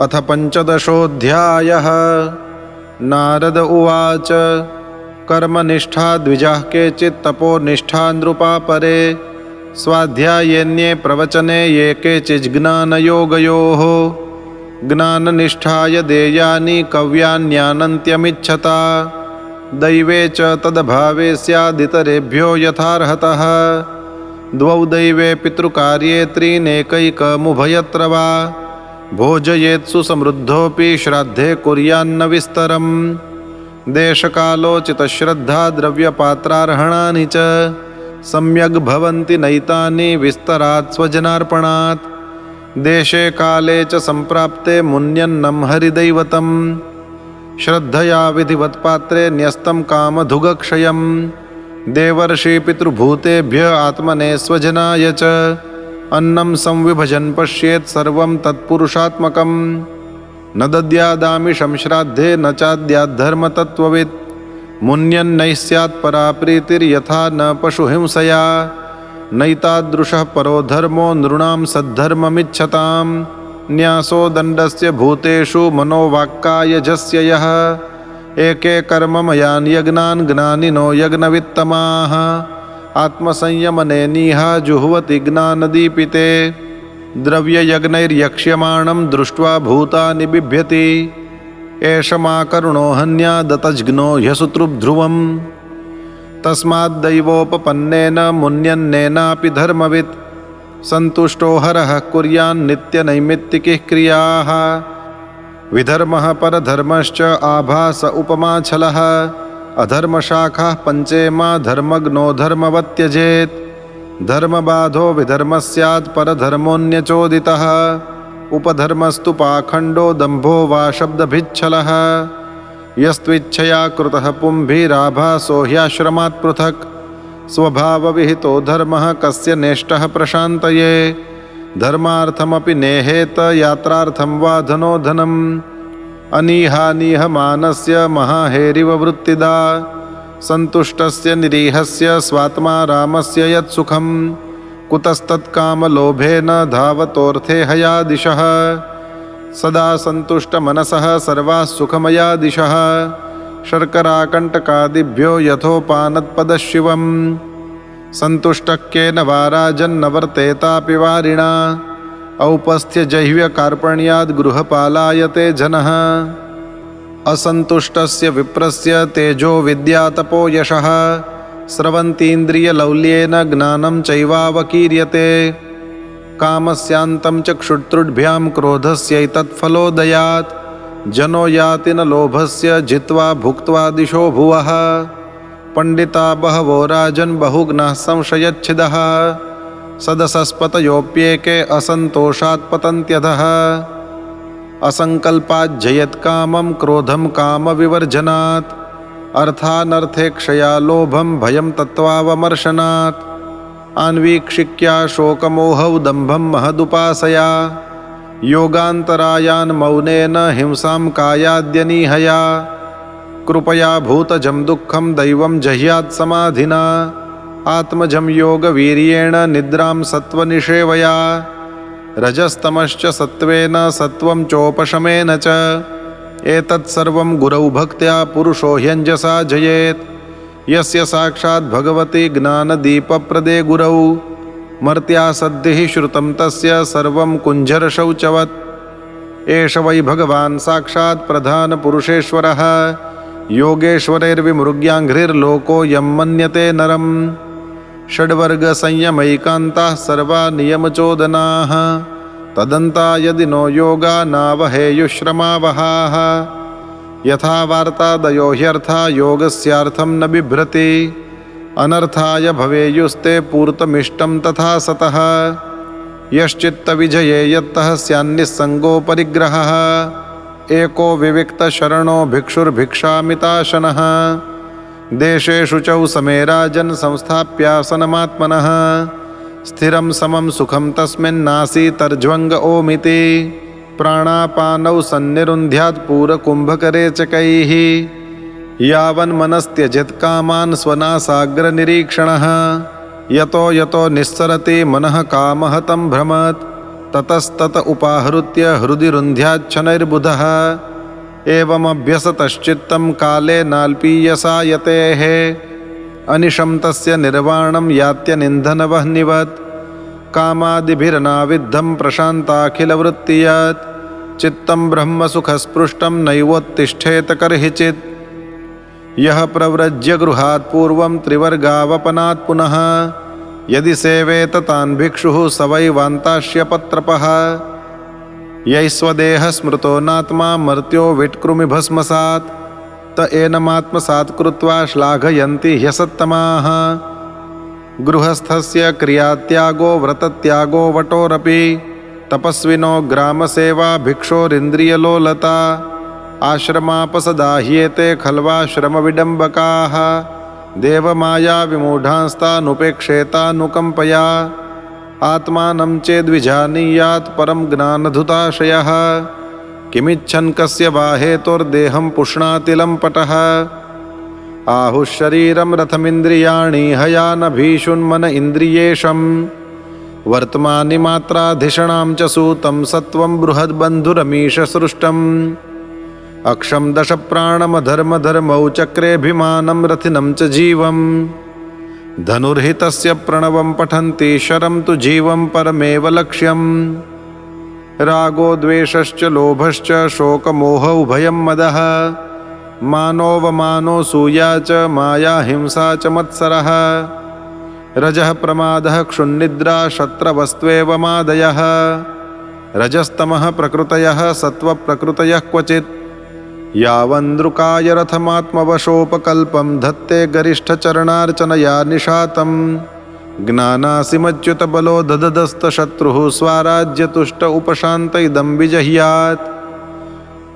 अथ पंचदशोऽध्यायः। नारद उवाच कर्मनिष्ठा द्विजाः केचित् तपोनिष्ठा नृपा परे स्वाध्यायेन्ये प्रवचने ये केचिज्ज्ञानयोगयोः ज्ञाननिष्ठाय देयानि कव्यान्यानन्त्यमिच्छता दैवे च तदभावे स्यादितरेभ्यो यथार्हतः द्वौ दैवे पितृकार्ये त्रीनेकैकमुभयत्र वा भोजयेत्सु समृद्धोऽपि श्राद्धे कुर्यान्न विस्तरम् देशकालोचितश्रद्धा द्रव्यपात्रार्हणानि च सम्यग् भवन्ति नैतानि विस्तरात् स्वजनार्पणात् देशे काले च सम्प्राप्ते मुन्यन्नं हरिदैवतम् श्रद्धया विधिवत्पात्रे न्यस्तं कामधुगक्षयम् देवर्षि पितृभूतेभ्य आत्मने स्वजनाय च अन्नं संविभजन् पश्येत् सर्वं तत्पुरुषात्मकम् न दद्यादामिषं श्राद्धे न चाद्याद्धर्मतत्त्ववित् मुन्यन्नैः स्यात् परा प्रीतिर्यथा न पशुहिंसया नैतादृशः परो धर्मो नृणां सद्धर्ममिच्छताम् न्यासो दण्डस्य भूतेषु मनोवाक्कायजस्य यः एके कर्ममयान् यज्ञान् ज्ञानिनो यज्ञवित्तमाः आत्मसंयमनेनीह जुह्वति ज्ञानदीपिते द्रव्ययज्ञैर्यक्ष्यमाणं दृष्ट्वा भूतानि बिभ्यति एषमाकरुणो हन्यादतज्ञो ह्यसुतृध्रुवम् तस्माद्दैवोपपन्नेन मुन्यन्नेनापि धर्मवित् सन्तुष्टो हरः कुर्यान्नित्यनैमित्तिकीः क्रियाः विधर्मः परधर्मश्च आभास उपमाच्छलः अधर्मशाखाः पञ्चेमा धर्मज्ञो धर्मवत्यजेत् धर्मबाधो विधर्मस्यात् परधर्मोऽन्यचोदितः उपधर्मस्तु पाखण्डो दम्भो वा शब्दभिच्छलः यस्त्विच्छया कृतः पुंभिराभासो ह्याश्रमात् पृथक् स्वभावविहितो धर्मः कस्य नेष्टः प्रशान्तये धर्मार्थमपि नेहेत यात्रार्थं वा धनो धनम् अनीहानीहमानस्य महाहेरिव वृत्तिदा सन्तुष्टस्य निरीहस्य स्वात्मा रामस्य यत्सुखम् कुतस्तत्कामलोभेन धावतोऽर्थे हया दिशः सदा सन्तुष्टमनसः सर्वाः सुखमया दिशः शर्कराकण्टकादिभ्यो यथोपानत्पदशिवम् सन्तुष्टः केन वा राजन्न वर्तेतापि वारिणा औपस्थ्यजह्व्यकार्पण्याद् गृहपालायते जनः असन्तुष्टस्य विप्रस्य तेजो विद्यातपो यशः स्रवन्तीन्द्रियलौल्येन ज्ञानं चैवावकीर्यते कामस्यान्तं च क्षुत्रुड्भ्यां क्रोधस्यैतत्फलोदयात् जनो याति न लोभस्य जित्वा भुक्त्वा दिशो भुवः पण्डिता बहवो राजन् बहुज्ञाः संशयच्छिदः सदसस्पतयोऽप्येके असन्तोषात् पतन्त्यधः असङ्कल्पाज्जयत्कामं क्रोधं कामविवर्जनात् अर्थानर्थे क्षया लोभं भयं तत्त्वावमर्शनात् आन्वीक्षिक्या शोकमोहौ दम्भं महदुपासया योगान्तरायान् मौनेन हिंसां कायाद्यनीहया कृपया भूतजं दुःखं दैवं जह्यात् समाधिना आत्मजं योगवीर्येण निद्रां सत्त्वनिषेवया रजस्तमश्च सत्त्वेन सत्त्वं चोपशमेन च एतत्सर्वं गुरौ भक्त्या पुरुषो ह्यञ्जसा जयेत् यस्य साक्षात् भगवती ज्ञानदीपप्रदे गुरौ मर्त्या सद्भिः श्रुतं तस्य सर्वं कुञ्जरशौचवत् एष वै भगवान् साक्षात् प्रधानपुरुषेश्वरः योगेश्वरैर्विमृग्याङ्घ्रिर्लोको यं मन्यते नरम् षड्वर्गसंयमैकान्ताः सर्वा नियमचोदनाः तदन्ता यदि नो योगा नावहेयुश्रमावहाः यथा वार्तादयो ह्यर्था योगस्यार्थं न बिभ्रति अनर्थाय भवेयुस्ते पूर्तमिष्टं तथा सतः यश्चित्तविजये यत्तः स्यान्निस्सङ्गो परिग्रहः एको विविक्तशरणो भिक्षुर्भिक्षामिताशनः देशेषु चौ समे राजन् संस्थाप्यासनमात्मनः स्थिरं समं सुखं तस्मिन्नासीतर्ज्वङ्ग ओमिति प्राणापानौ सन्निरुन्ध्यात् पूरकुम्भकरे चकैः यावन्मनस्त्यजेत् कामान् स्वनासाग्रनिरीक्षणः यतो यतो निस्सरति मनः कामहतं भ्रमत् ततस्तत उपाहृत्य हृदि रुन्ध्याच्छनैर्बुधः एवमभ्यसतश्चित्तं कालेनाल्पीयसा यतेः अनिशं तस्य निर्वाणं यात्यनिन्धनवह्निवत् कामादिभिरनाविद्धं प्रशान्ताखिलवृत्तियत् चित्तं ब्रह्मसुखस्पृष्टं नैवोत्तिष्ठेत कर्हिचित् यः प्रव्रज्य गृहात् पूर्वं त्रिवर्गावपनात् पुनः यदि सेवेत तान् भिक्षुः स वै वान्ताश्यपत्रपः यैस्वदेह स्मृतो नात्मा मर्त्यो विट्कृमिभस्मसात् त एनमात्मसात् कृत्वा श्लाघयन्ति ह्यसत्तमाः गृहस्थस्य क्रियात्यागो व्रतत्यागो वटोरपि तपस्विनो ग्रामसेवा भिक्षोरिन्द्रियलोलता आश्रमापसदाह्येते खल्वाश्रमविडम्बकाः देवमायाविमूढांस्तानुपेक्षेतानुकम्पया आत्मानं चेद्विजानीयात् परं ज्ञानधुताशयः किमिच्छन् कस्य वा हेतोर्देहं पुष्णाति लम्पटः आहुः शरीरं रथमिन्द्रियाणि हयानभीषुन्मन इन्द्रियेशं वर्तमानि मात्राधिषणां च सूतं सत्वं बृहद्बन्धुरमीशसृष्टम् अक्षं दशप्राणमधर्मधर्मौ चक्रेऽभिमानं रथिनं च जीवं धनुर्हितस्य प्रणवं पठन्ति शरं तु जीवं परमेव लक्ष्यम् रागो द्वेषश्च लोभश्च शोकमोह उभयं मदः मानोऽवमानो सूया च माया हिंसा च मत्सरः रजः प्रमादः क्षुन्निद्रा शत्रवस्त्वेव मादयः रजस्तमः प्रकृतयः सत्त्वप्रकृतयः क्वचित् यावन्द्रुकाय रथमात्मवशोपकल्पं धत्ते गरिष्ठचरणार्चनया निशातं ज्ञानासिमच्युतबलो दददस्तशत्रुः स्वाराज्यतुष्ट उपशान्त इदं विजह्यात्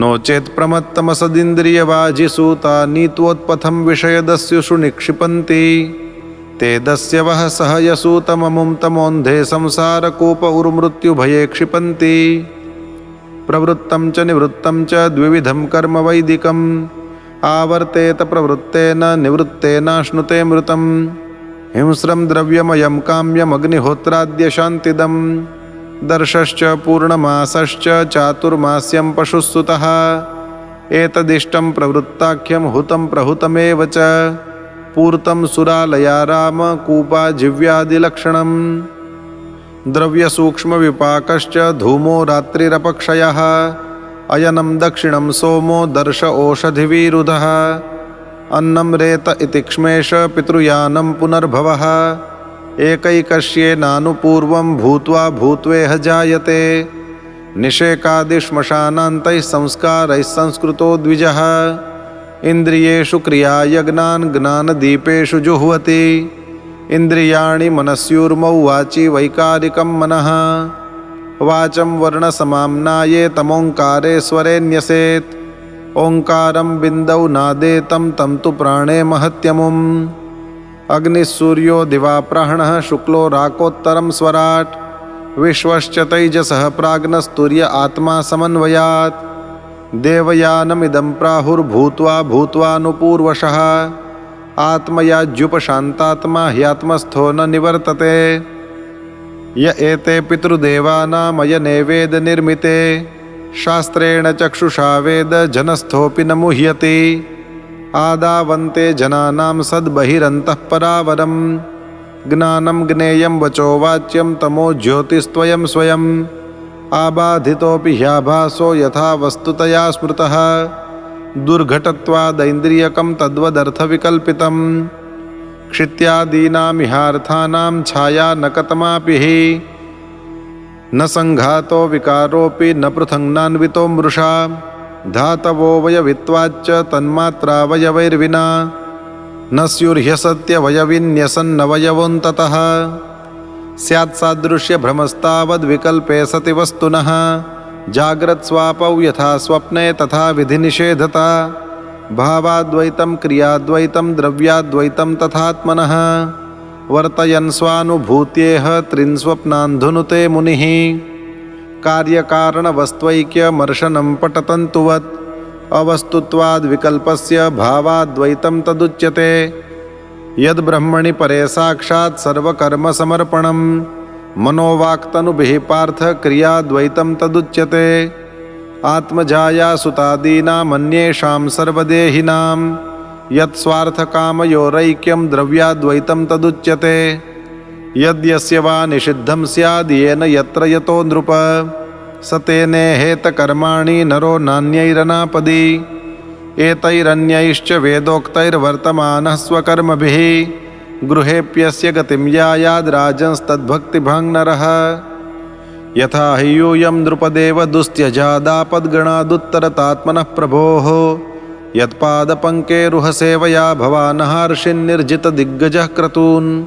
नो चेत् प्रमत्तमसदिन्द्रियवाजिसूता नीत्वोत्पथं विषयदस्युषु निक्षिपन्ति ते दस्यवः सह यसूतममुं तमोन्धे संसारकूप उर्मृत्युभये क्षिपन्ति प्रवृत्तं च निवृत्तं च द्विविधं कर्म वैदिकम् आवर्तेत प्रवृत्तेन निवृत्तेनाश्नुते मृतं हिंस्रं द्रव्यमयं काम्यमग्निहोत्राद्यशान्तिदं दर्शश्च पूर्णमासश्च चातुर्मास्यं पशुसुतः एतदिष्टं प्रवृत्ताख्यं हुतं प्रहुतमेव च पूर्तं सुरालया राम कूपा जिव्यादिलक्षणम् द्रव्यसूक्ष्मविपाकश्च धूमो रात्रिरपक्षयः अयनं दक्षिणं सोमो दर्श ओषधिविरुधः अन्नं रेत इति क्ष्मेष पितृयानं पुनर्भवः एकैकस्येनानुपूर्वं भूत्वा भूत्वेह जायते निषेकादिश्मशानान्तैः संस्कारैः संस्कृतो द्विजः इन्द्रियेषु क्रियायज्ञान् ज्ञानदीपेषु जुह्वति इन्द्रियाणि मनस्युर्मौ वाचि वैकारिकं मनः वाचं वर्णसमाम्नाये तमोङ्कारे स्वरे न्यसेत् ओङ्कारं बिन्दौ नादेतं तं तु प्राणे महत्यमुम् अग्निः सूर्यो दिवाप्राह्णः शुक्लो राकोत्तरं स्वराट् विश्वश्च तैजसः प्राज्ञस्तुर्य आत्मा समन्वयात् देवयानमिदं प्राहुर्भूत्वा भूत्वानुपूर्वशः आत्मयाज्युपशान्तात्मा ह्यात्मस्थो न निवर्तते य एते पितृदेवानामयनेवेद निर्मिते शास्त्रेण चक्षुषा वेद जनस्थोऽपि न मुह्यति आदावन्ते जनानां सद्बहिरन्तः परावरं ज्ञानं ज्ञेयं वचो वाच्यं तमो ज्योतिस्त्वयं स्वयम् आबाधितोऽपि ह्याभासो यथा वस्तुतया स्मृतः दुर्घटत्वादैन्द्रियकं तद्वदर्थविकल्पितं क्षित्यादीनामिहार्थानां छाया न कतमापि हि न संघातो विकारोऽपि न पृथङ्नान्वितो मृषा धातवो वयवित्वाच्च तन्मात्रावयवैर्विना न स्युर्ह्यसत्यवयविन्यसन्नवयवोऽन्ततः स्यात्सादृश्यभ्रमस्तावद्विकल्पे सति वस्तुनः जाग्रत्स्वापौ यथा स्वप्ने तथा विधिनिषेधता भावाद्वैतं क्रियाद्वैतं द्रव्याद्वैतं तथात्मनः वर्तयन् स्वानुभूत्येह त्रिन्स्वप्नान्धुनुते मुनिः कार्यकारणवस्त्वैक्यमर्शनं पटतन्तुवत् अवस्तुत्वाद्विकल्पस्य भावाद्वैतं तदुच्यते यद्ब्रह्मणि परे साक्षात् सर्वकर्मसमर्पणं मनोवाक्तनुभिः पार्थ क्रियाद्वैतं तदुच्यते। आत्मजाया सुतादीनामन्येषां सर्वदेहिनां यत्स्वार्थकामयोरैक्यं द्रव्याद्वैतं तदुच्यते। यद्यस्य वा निषिद्धं स्याद् येन यत्र यतो नृप स तेनेहेत कर्माणि नरो नान्यैरनापदि। एतैरन्यैश्च वेदोक्तैर्वर्तमानः स्वकर्मभिः गृहेऽप्यस्य गतिं यायाद् राजंस्तद्भक्तिभाङ् नरः। यथा हि यूयं नृपदेव दुस्त्यजादापद्गणादुत्तरतात्मनः प्रभोः यत्पादपङ्केरुहसेवया भवानहर्षिन्निर्जितदिग्गजः क्रतून्।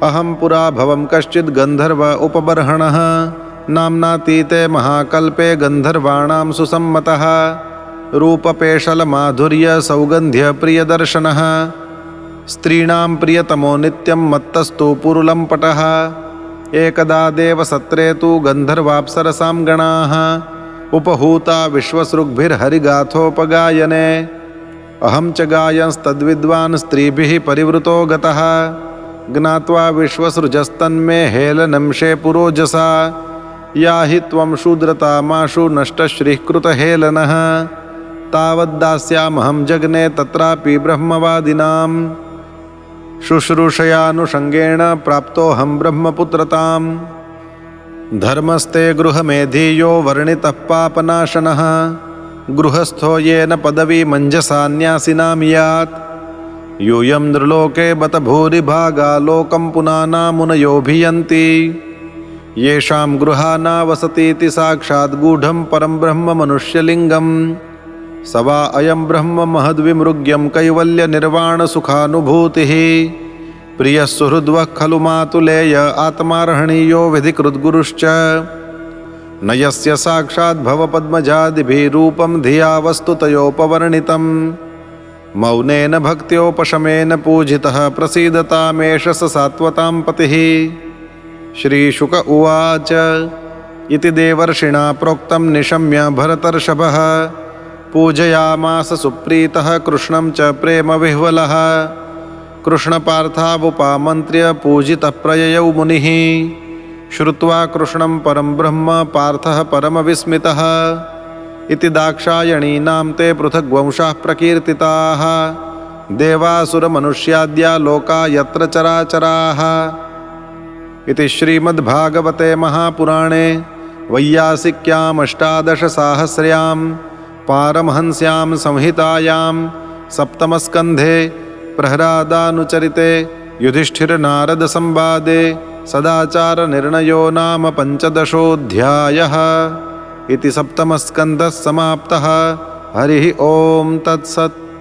अहं पुरा भवं कश्चिद् गन्धर्व उपबर्हणः नाम्नातीते महाकल्पे गन्धर्वाणां सुसम्मतः रूपपेशलमाधुर्यसौगन्ध्यप्रियदर्शनः स्त्रीणां प्रियतमो नित्यं मत्तस्तु पुरुलम्पटः। एकदा देवसत्रे तु गन्धर्वाप्सरसां गणाः उपहूता विश्वसृग्भिर्हरिगाथोपगायने। अहं च गायंस्तद्विद्वान् स्त्रीभिः परिवृतो गतः ज्ञात्वा विश्वसृजस्तन्मे हेलनंशे पुरोजसा। या हि त्वं शूद्रतामाशु नष्टश्रीकृतहेलनः तावद्दास्यामहं जग्ने तत्रापि ब्रह्मवादिनां। शुश्रूषयानुषङ्गेण प्राप्तोऽहं ब्रह्मपुत्रताम्। धर्मस्ते गृहमेधीयो वर्णितः पापनाशनः गृहस्थो येन पदवीमञ्जसान्यासिनां यात्। यूयं नृलोके बत भूरिभागा लोकं पुनाना मुनयोऽभियन्ति येषां गृहानावसतीति साक्षात् गूढं परं ब्रह्म मनुष्यलिङ्गम्। स वा अयं ब्रह्म महद्विमृग्यं कैवल्यनिर्वाणसुखानुभूतिः। प्रियः सुहृद्वः खलु मातुलेय आत्मार्हणीयो विधिकृद्गुरुश्च। न यस्य साक्षात् भवपद्मजादिभिः रूपं धिया वस्तुतयोपवर्णितं। मौनेन भक्त्योपशमेन पूजितः प्रसीदतामेष स सात्वतां पतिः। श्रीशुक उवाच इति देवर्षिणा प्रोक्तं निशम्य भरतर्षभः पूजयामास सुप्रीतः कृष्णं च प्रेमविह्वलः। कृष्णपार्थावुपामन्त्र्य पूजितः प्रययौ मुनिः श्रुत्वा कृष्णं परं ब्रह्म पार्थः परमविस्मितः। इति दाक्षायणीनां ते पृथग्वंशाः प्रकीर्तिताः देवासुरमनुष्याद्या लोका यत्र चराचराः। इति श्रीमद्भागवते महापुराणे वैयासिक्यामष्टादशसाहस्र्यां पारमहंस्यां संहितायां सप्तमस्कन्धे प्रह्लादानुचरिते युधिष्ठिरनारदसंवादे सदाचारनिर्णयो नाम पञ्चदशोऽध्यायः। इति सप्तमस्कन्धः समाप्तः। हरिः ओं तत्सत्।